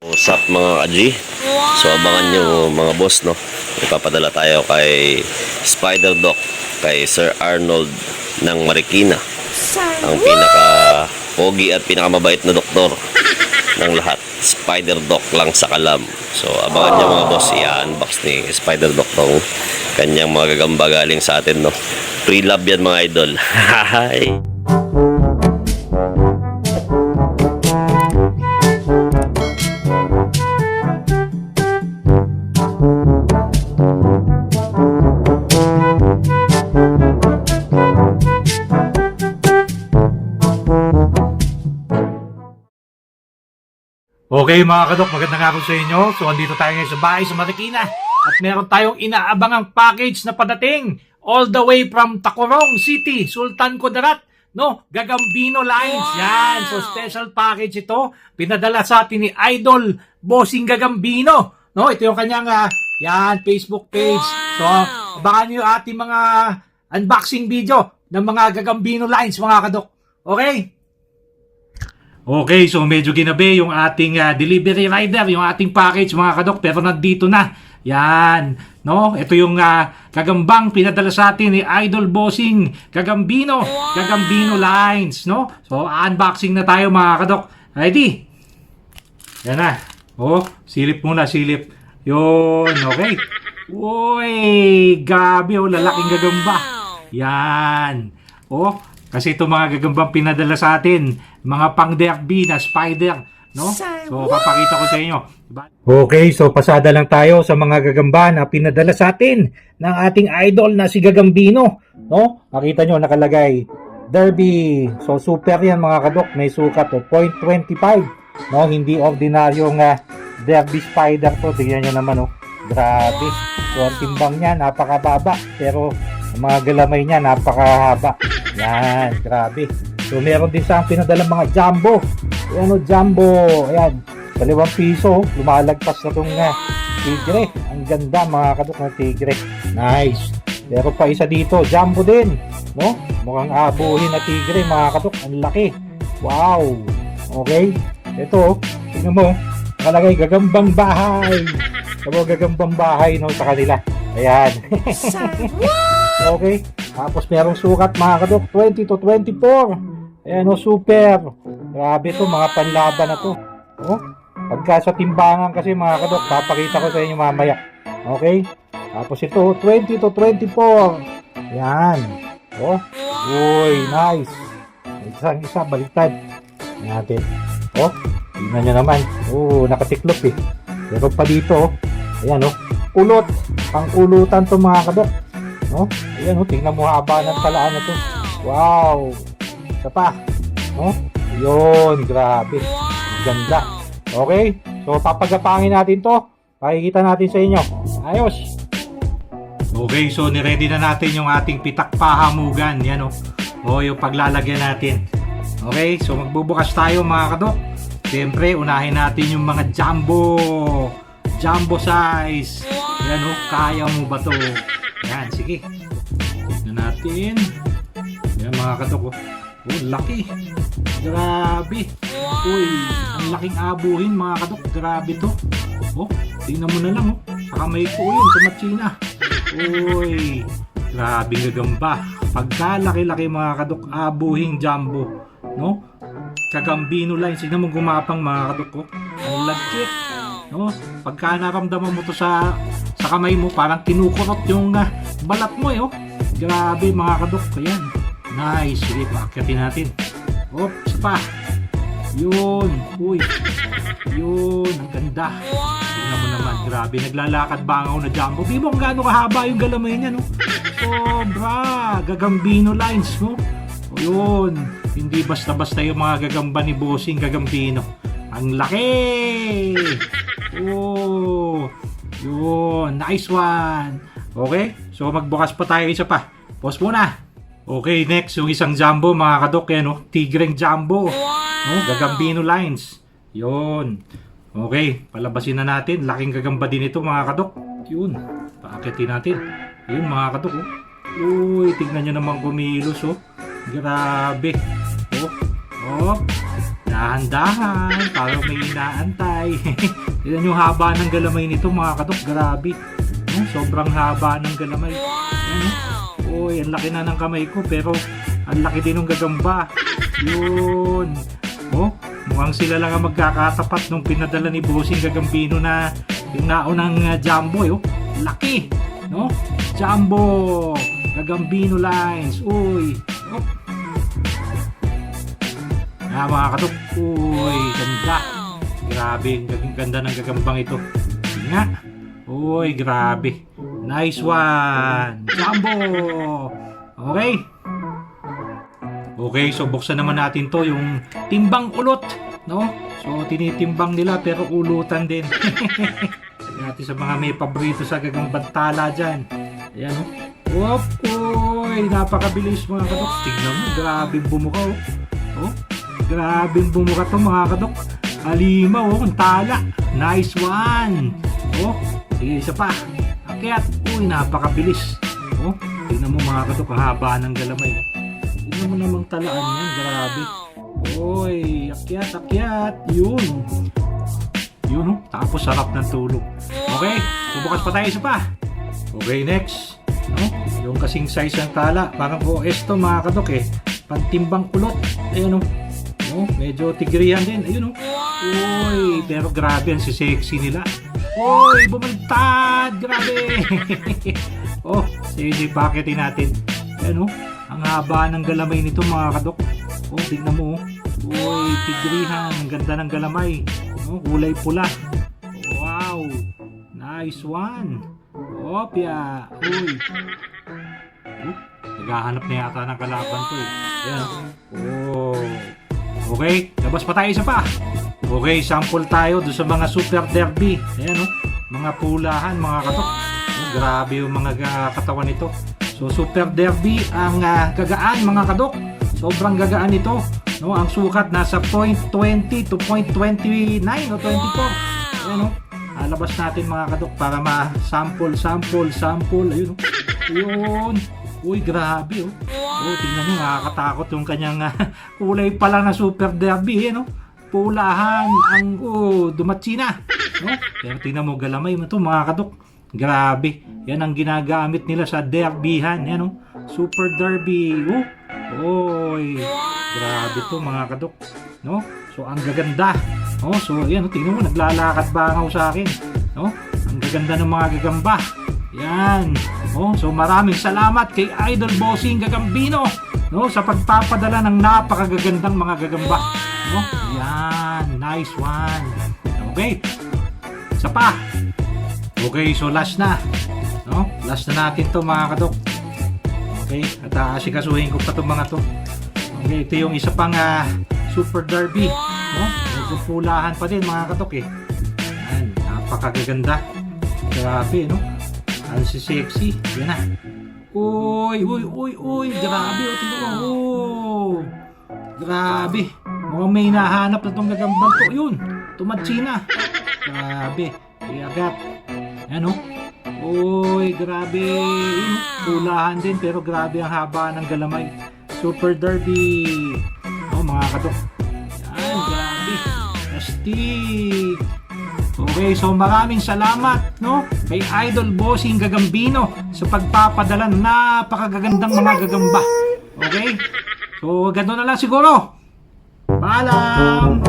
What's up mga ka-G? So abangan nyo mga boss, no? Ipapadala tayo kay Spider Doc, kay Sir Arnold ng Marikina, ang pinaka-pogi at pinakamabait na doktor ng lahat. Spider Doc lang sa Kalam. So abangan nyo mga boss, i-unbox ni Spider Doc tong kanyang mga gagamba galing sa atin, no? Free love yan mga idol. Hi! Okay mga kadok, magandang araw sa inyo. So andito tayo ngayon sa bahay sa Marikina at meron tayong inaabangang package na padating all the way from Tacurong City, Sultan Kudarat, no? Gagambino Lines. Yan, so special package ito. Pinadala sa atin ni Idol Bossing Gagambino, no? Ito yung kanyang yan, Facebook page. So abangan niyo ating mga unboxing video ng mga Gagambino Lines mga kadok. Okay? Okay, so medyo ginabi yung ating delivery rider, yung ating package mga kadok, pero nandito na. Yan, no? Ito yung gagambang pinadala sa atin ni Idol Bossing Gagambino, Gagambino Lines, no? So unboxing na tayo mga kadok. Ready? Yan na. Oh, silip muna, silip. Yun, okay. Uy, gabi, oh, lalaking gagamba. Yan. Oh, kasi ito mga gagambang pinadala sa atin, mga pang derby na spider, no? So papakita ko sa inyo. Okay, so pasada lang tayo sa mga gagamba na pinadala sa atin ng ating idol na si Gagambino, no? Makita nyo nakalagay derby. So super yan mga kadok, may sukat o 0.25, no? Hindi ordinaryong derby spider to. Tingnan nyo naman, oh. Grabe. So ang timbang niya napakababa, pero ang mga galamay niya napakahaba. Yan, grabe. So meron din siyang pinadala mga jumbo. Ayan o, jumbo. Ayan, sa 5 piso, lumalagpas na itong tigre. Ang ganda mga kadok ng tigre. Nice. Pero pa isa dito, jumbo din, no? Mukhang abuhin na tigre mga kadok. Ang laki. Wow. Okay. Ito, tingnan mo, nakalagay gagambang bahay. Ito gagambang bahay, no, sa kanila. Ayan. Okay. Tapos merong sukat mga kadok, 20 to 24. Ayan o, super. Grabe to, mga panlaban na to. Oh, pagka sa timbangan kasi mga kadok, papakita ko sa inyo mamaya. Okay. Tapos ito, 20 to 24. Ayan. Oh, uy, nice. Isang isa, baliktad. Ayan natin. Oh, tingnan nyo naman. Oh, nakatiklop eh. Pero pa dito, ayan oh, ulot. Pang-ulutan to mga kadok. No? Ayan, oh, tingnan mo haba ng talaan na to. Wow! Isa pa. No? Yun, grabe. Ganda. Okay? So, papagapangin natin to. Pakikita natin sa inyo. Ayos! Okay, so niready na natin yung ating pitak pahamugan. Yan, oh. O, yung paglalagyan natin. Okay, so magbubukas tayo mga kadok. Siyempre, unahin natin yung mga jumbo. Jumbo size. Yan, oh. Kaya mo ba to? Yan, sige. Tignan natin. Yan mga kadok. Oh, laki. Grabe. Uy, ang laking abuhin mga kadok. Grabe to. Oh, tingnan mo na lang, oh. Sa kamay ko yun, sa matsina. Uy, grabe gagamba. Pagka laki-laki mga kadok, abuhing jumbo, no? Gagambino Lines. Tignan mo gumapang mga kadok ko. Ang lagkit. No? Pagka naramdaman mo to sa kamay mo, parang kinukurot yung balat mo eh, oh. Grabe mga kadok. Ayan. Nice. Sige, paakyatin natin. Oops pa. Yun. Uy. Yun. Ang ganda. Tingnan mo naman. Grabe. Naglalakad bangaw na jumbo. Di mo kung gaano kahaba yung galamay niya, no? Sobra. Gagambino Lines, no? O yun. Hindi basta-basta yung mga gagamba ni Bossing Gagambino. Ang laki. Oh. Yun, nice one. Okay, so magbukas pa tayo isa pa. Pause muna. Okay, next, yung isang jumbo mga kadok, yan, no? Tigreng jumbo. No? Gagambino Lines. Yun. Okay, palabasin na natin. Laking gagamba din ito mga kadok. Yun, paakitin natin. Yun mga kadok, oh. Uy, tignan nyo naman kumilos, oh. Grabe. Oh, oh. dahan-dahan, parang may inaantay. Tignan yung haba ng galamay nito mga kadok, grabe. Sobrang haba ng galamay. Uy, ang laki na ng kamay ko, pero ang laki din ng gagamba. Yun. Mukhang sila lang ang magkakatapat nung pinadala ni Bossing Gagambino na yung naunang Jumbo. Laki. No? Jumbo. Gagambino lines. Uy. Mga kadok. Uy, ganda. Grabe, ang ganda ng gagambang ito. Nga. Uy, grabe. Nice one. Jumbo. Okay. Okay, so buksan naman natin to yung timbang ulot, no? So tinitimbang nila pero ulutan din. Natin sa mga may paborito sa gagambang tala dyan. Ayan, oh. Uy, napakabilis mga kadok. Tignan mo, grabing bumuka, oh. Grabing bumuka to mga kadok. Alimaw, ang tala. Nice one. Sige, isa pa. Akyat. Uy, napakabilis. Tignan mo mga kadok, ang haba ng galamay. Tignan mo namang talaan yan, grabe. Uy, akyat. Yun, tapos sarap ng tulog. Okay, bubukas pa tayo isa pa. Okay, next. Yung kasing size ng tala, parang OS to mga kadok pantimbang kulot. Ayan medyo tigrihan din. Ayun Uy, pero grabe ang sexy nila. Uy, bumantad, grabe. Sige, paketin natin. Ayan ang haba ng galamay nito mga kadok. Tignan mo. Uy, tigrihan, ang ganda ng galamay. Kulay pula. Wow, nice one. Opya. Uy. Naghahanap na yata ng kalaban to Ayan. Okay, labas pa tayo isa pa. Okay, sample tayo doon sa mga Super Derby. Ayan mga pulahan, mga katok. Grabe yung mga katawan nito. So Super Derby ang gagaan mga kadok. Sobrang gagaan ito. Ang sukat nasa 0.20 to 0.29 o 24. Ayan labas natin mga kadok para ma-sample. Ayun Yun. Uy, grabe tingnan nyo, nakakatakot yung kanyang kulay pala na Super Derby pulahan ang dumatsi na. Pero tingnan mo galamay mo ito mga kadok. Grabe. Yan ang ginagamit nila sa derbyhan. Yan Super Derby. Uy. Grabe to mga kadok. So ang gaganda. So yan tingnan mo naglalakad bangaw sa akin. Ang gaganda ng mga gagamba. Yan. So maraming salamat kay Idol Bossing Gagambino sa pagpapadala ng napakagagandang mga gagamba. Yan. Nice one. Okay. Isa pa. Okay, so last na. Last na natin to mga kadok. Okay, at asikasuhin ko pa itong mga to. Okay, ito yung isa pang Super Derby. Medyo pulahan pa din mga kadok Yan, napakagaganda. Grabe, Ang sexy. Yan na. Uy. Grabe, tingnan mo. Grabe. Mukhang may nahanap na itong gagambang to. Yun, tumatsi na. Grabe. Iagat. Ano? Uy, grabe. Pulahan din pero grabe ang haba ng galamay. Super Derby. Mga kadok. Yan, grabe. Astig. Okay, so maraming salamat kay Idol Bossing Gagambino sa pagpapadala ng napakagagandang mga gagamba. Okay? So, gano'n na lang siguro. Paalam!